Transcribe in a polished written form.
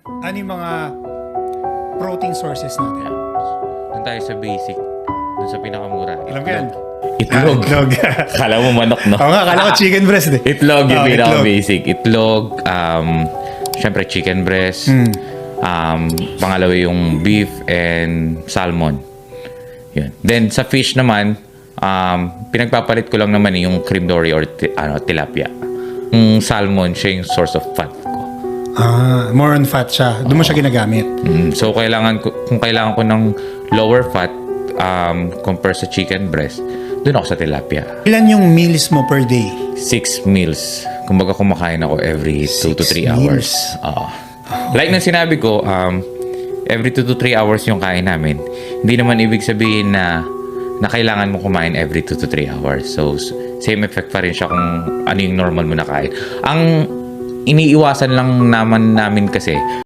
Ano yung mga protein sources natin? Doon tayo sa basic. Doon sa pinakamura. Alam ko yan. Itlog. Itlog. Kala mo manok, no? Oo nga, kala ko chicken breast eh. Itlog yung Oh, pinaka-basic. Itlog, syempre chicken breast. Pangalawa yung beef and salmon. Yun. Then sa fish naman, pinagpapalit ko lang naman yung cream dory or tilapia. Yung salmon, siya yung source of fat ko. More on fat siya. Doon mo siya ginagamit. So kung kailangan ko ng lower fat compare sa chicken breast, doon ako sa tilapia. Ilan yung meals mo per day? 6 meals. Kumbaga kumakain ako every 2 to 3 meals. hours. Like na sinabi ko, every 2 to 3 hours yung kain namin. Hindi naman ibig sabihin na kailangan mo kumain every 2 to 3 hours. So, same effect pa rin siya kung ano yung normal mo na kain. Ang iniiwasan lang naman namin kasi